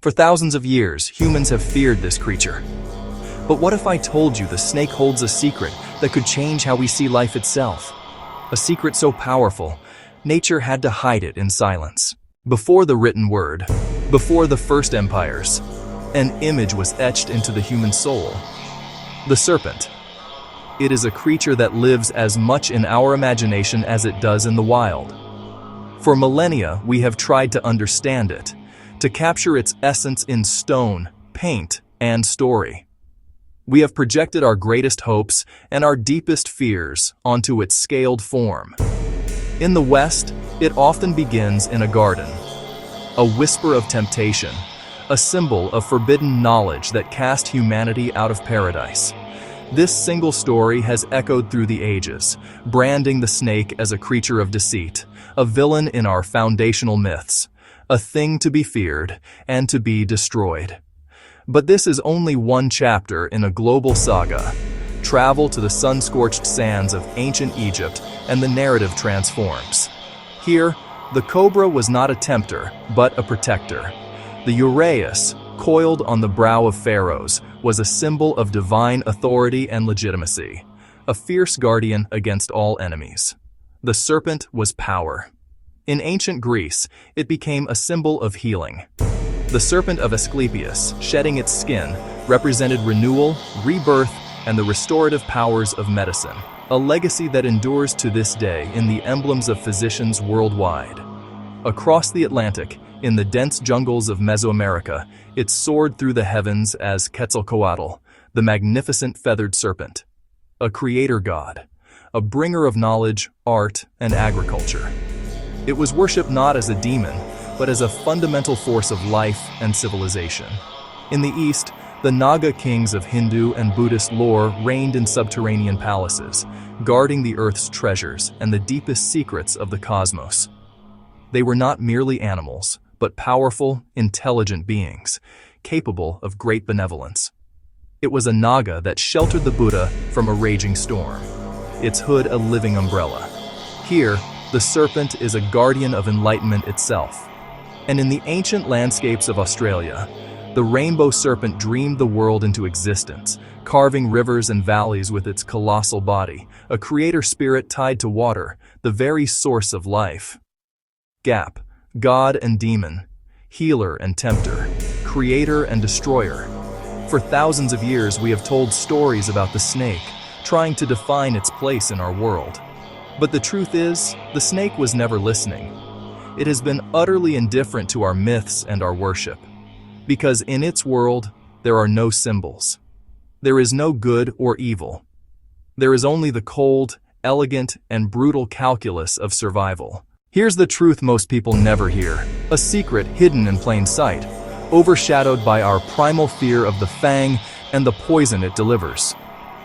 For thousands of years, humans have feared this creature. But what if I told you the snake holds a secret that could change how we see life itself? A secret so powerful, nature had to hide it in silence. Before the written word, before the first empires, an image was etched into the human soul. The serpent. It is a creature that lives as much in our imagination as it does in the wild. For millennia, we have tried to understand it, to capture its essence in stone, paint, and story. We have projected our greatest hopes and our deepest fears onto its scaled form. In the West, it often begins in a garden, a whisper of temptation, a symbol of forbidden knowledge that cast humanity out of paradise. This single story has echoed through the ages, branding the snake as a creature of deceit, a villain in our foundational myths, a thing to be feared and to be destroyed. But this is only one chapter in a global saga. Travel to the sun-scorched sands of ancient Egypt and the narrative transforms. Here, the cobra was not a tempter, but a protector. The uraeus, coiled on the brow of pharaohs, was a symbol of divine authority and legitimacy, a fierce guardian against all enemies. The serpent was power. In ancient Greece, it became a symbol of healing. The serpent of Asclepius, shedding its skin, represented renewal, rebirth, and the restorative powers of medicine, a legacy that endures to this day in the emblems of physicians worldwide. Across the Atlantic, in the dense jungles of Mesoamerica, it soared through the heavens as Quetzalcoatl, the magnificent feathered serpent, a creator god, a bringer of knowledge, art, and agriculture. It was worshipped not as a demon, but as a fundamental force of life and civilization. In the East, the Naga kings of Hindu and Buddhist lore reigned in subterranean palaces, guarding the earth's treasures and the deepest secrets of the cosmos. They were not merely animals, but powerful, intelligent beings, capable of great benevolence. It was a Naga that sheltered the Buddha from a raging storm, its hood a living umbrella. Here, the serpent is a guardian of enlightenment itself. And in the ancient landscapes of Australia, the rainbow serpent dreamed the world into existence, carving rivers and valleys with its colossal body, a creator spirit tied to water, the very source of life. Gap, god and demon, healer and tempter, creator and destroyer. For thousands of years we have told stories about the snake, trying to define its place in our world. But the truth is, the snake was never listening. It has been utterly indifferent to our myths and our worship. Because in its world, there are no symbols. There is no good or evil. There is only the cold, elegant, and brutal calculus of survival. Here's the truth most people never hear, a secret hidden in plain sight, overshadowed by our primal fear of the fang and the poison it delivers.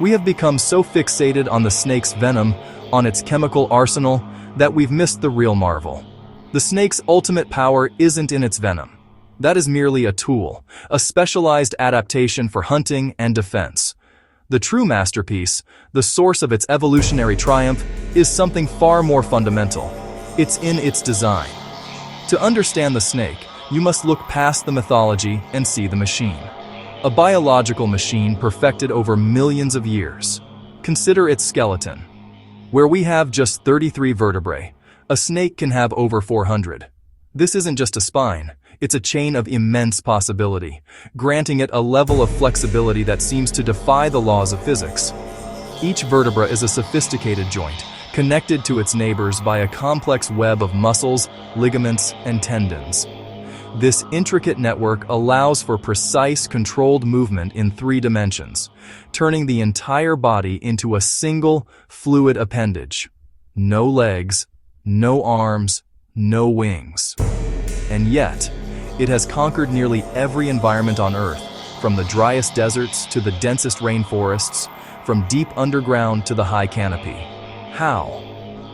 We have become so fixated on the snake's venom, on its chemical arsenal, that we've missed the real marvel. The snake's ultimate power isn't in its venom. That is merely a tool, a specialized adaptation for hunting and defense. The true masterpiece, the source of its evolutionary triumph, is something far more fundamental. It's in its design. To understand the snake, you must look past the mythology and see the machine. A biological machine perfected over millions of years. Consider its skeleton. Where we have just 33 vertebrae, a snake can have over 400. This isn't just a spine, it's a chain of immense possibility, granting it a level of flexibility that seems to defy the laws of physics. Each vertebra is a sophisticated joint, connected to its neighbors by a complex web of muscles, ligaments, and tendons. This intricate network allows for precise, controlled movement in 3 dimensions, turning the entire body into a single, fluid appendage. No legs, no arms, no wings. And yet, it has conquered nearly every environment on Earth, from the driest deserts to the densest rainforests, from deep underground to the high canopy. How?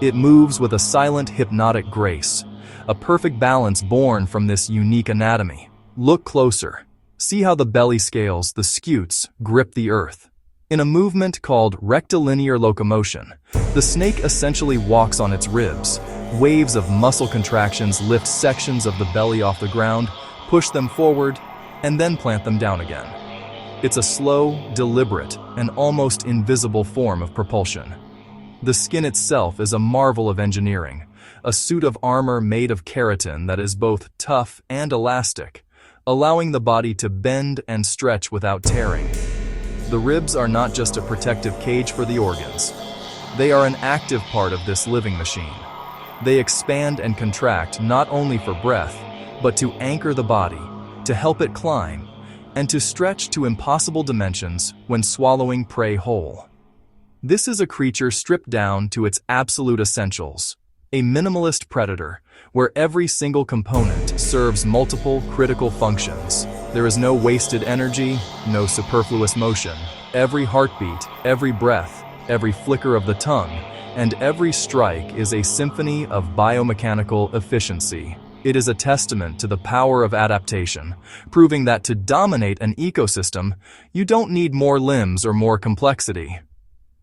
It moves with a silent, hypnotic grace, a perfect balance born from this unique anatomy. Look closer. See how the belly scales, the scutes, grip the earth. In a movement called rectilinear locomotion, the snake essentially walks on its ribs. Waves of muscle contractions lift sections of the belly off the ground, push them forward, and then plant them down again. It's a slow, deliberate, and almost invisible form of propulsion. The skin itself is a marvel of engineering, a suit of armor made of keratin that is both tough and elastic, allowing the body to bend and stretch without tearing. The ribs are not just a protective cage for the organs. They are an active part of this living machine. They expand and contract not only for breath, but to anchor the body, to help it climb, and to stretch to impossible dimensions when swallowing prey whole. This is a creature stripped down to its absolute essentials, a minimalist predator where every single component serves multiple critical functions. There is no wasted energy, no superfluous motion. Every heartbeat, every breath, every flicker of the tongue, and every strike is a symphony of biomechanical efficiency. It is a testament to the power of adaptation, proving that to dominate an ecosystem, you don't need more limbs or more complexity.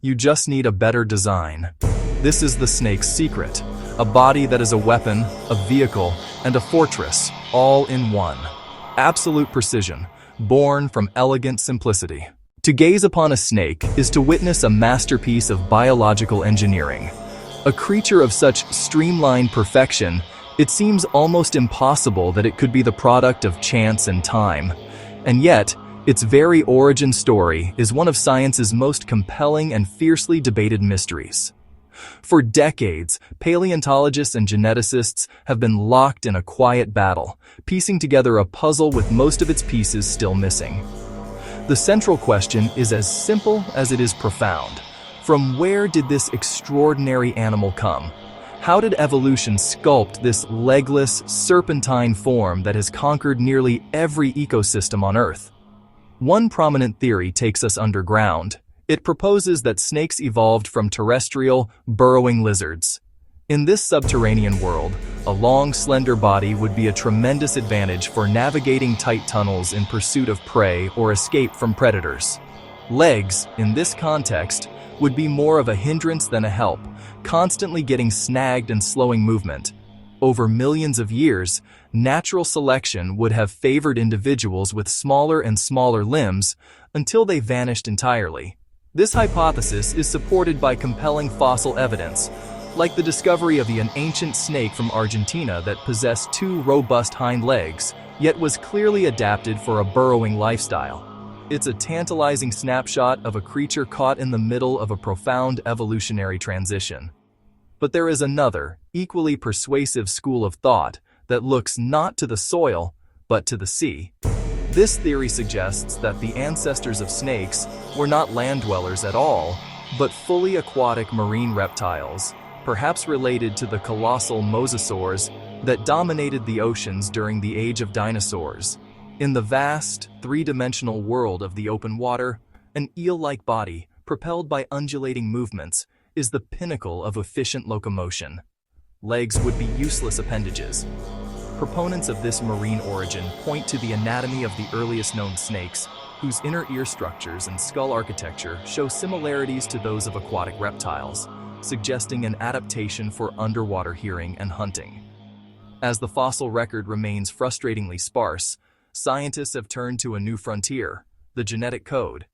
You just need a better design. This is the snake's secret, a body that is a weapon, a vehicle, and a fortress, all in one. Absolute precision, born from elegant simplicity. To gaze upon a snake is to witness a masterpiece of biological engineering. A creature of such streamlined perfection, it seems almost impossible that it could be the product of chance and time. And yet, its very origin story is one of science's most compelling and fiercely debated mysteries. For decades, paleontologists and geneticists have been locked in a quiet battle, piecing together a puzzle with most of its pieces still missing. The central question is as simple as it is profound. From where did this extraordinary animal come? How did evolution sculpt this legless, serpentine form that has conquered nearly every ecosystem on Earth? One prominent theory takes us underground. It proposes that snakes evolved from terrestrial, burrowing lizards. In this subterranean world, a long, slender body would be a tremendous advantage for navigating tight tunnels in pursuit of prey or escape from predators. Legs, in this context, would be more of a hindrance than a help, constantly getting snagged and slowing movement. Over millions of years, natural selection would have favored individuals with smaller and smaller limbs until they vanished entirely. This hypothesis is supported by compelling fossil evidence, like the discovery of an ancient snake from Argentina that possessed 2 robust hind legs, yet was clearly adapted for a burrowing lifestyle. It's a tantalizing snapshot of a creature caught in the middle of a profound evolutionary transition. But there is another, equally persuasive school of thought that looks not to the soil, but to the sea. This theory suggests that the ancestors of snakes were not land dwellers at all, but fully aquatic marine reptiles, perhaps related to the colossal mosasaurs that dominated the oceans during the age of dinosaurs. In the vast, three-dimensional world of the open water, an eel-like body, propelled by undulating movements, is the pinnacle of efficient locomotion. Legs would be useless appendages. Proponents of this marine origin point to the anatomy of the earliest known snakes, whose inner ear structures and skull architecture show similarities to those of aquatic reptiles, suggesting an adaptation for underwater hearing and hunting. As the fossil record remains frustratingly sparse, scientists have turned to a new frontier, the genetic code.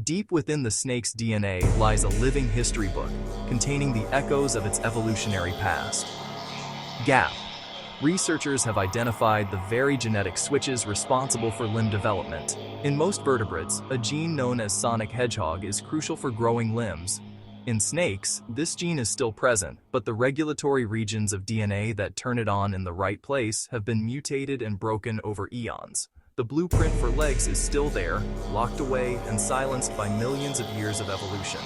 Deep within the snake's DNA lies a living history book, containing the echoes of its evolutionary past. GAP. Researchers have identified the very genetic switches responsible for limb development. In most vertebrates, a gene known as sonic hedgehog is crucial for growing limbs. In snakes, this gene is still present, but the regulatory regions of DNA that turn it on in the right place have been mutated and broken over eons. The blueprint for legs is still there, locked away and silenced by millions of years of evolution.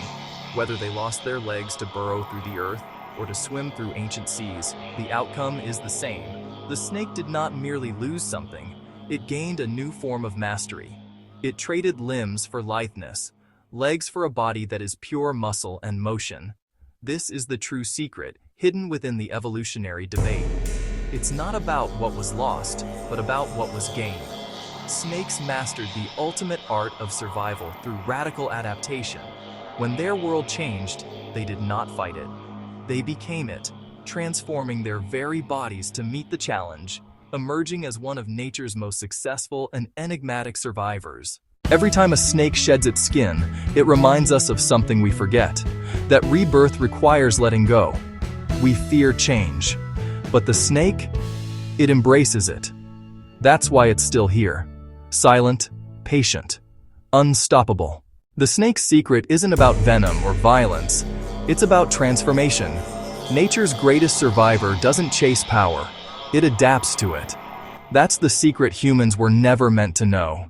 Whether they lost their legs to burrow through the earth or to swim through ancient seas, the outcome is the same. The snake did not merely lose something, it gained a new form of mastery. It traded limbs for litheness, legs for a body that is pure muscle and motion. This is the true secret, hidden within the evolutionary debate. It's not about what was lost, but about what was gained. Snakes mastered the ultimate art of survival through radical adaptation. When their world changed, they did not fight it. They became it, transforming their very bodies to meet the challenge. emerging as one of nature's most successful and enigmatic survivors. Every time a snake sheds its skin, it reminds us of something we forget, that rebirth requires letting go. We fear change, but the snake, it embraces it. That's why it's still here, silent, patient, unstoppable. The snake's secret isn't about venom or violence, it's about transformation. Nature's greatest survivor doesn't chase power, it adapts to it. That's the secret humans were never meant to know.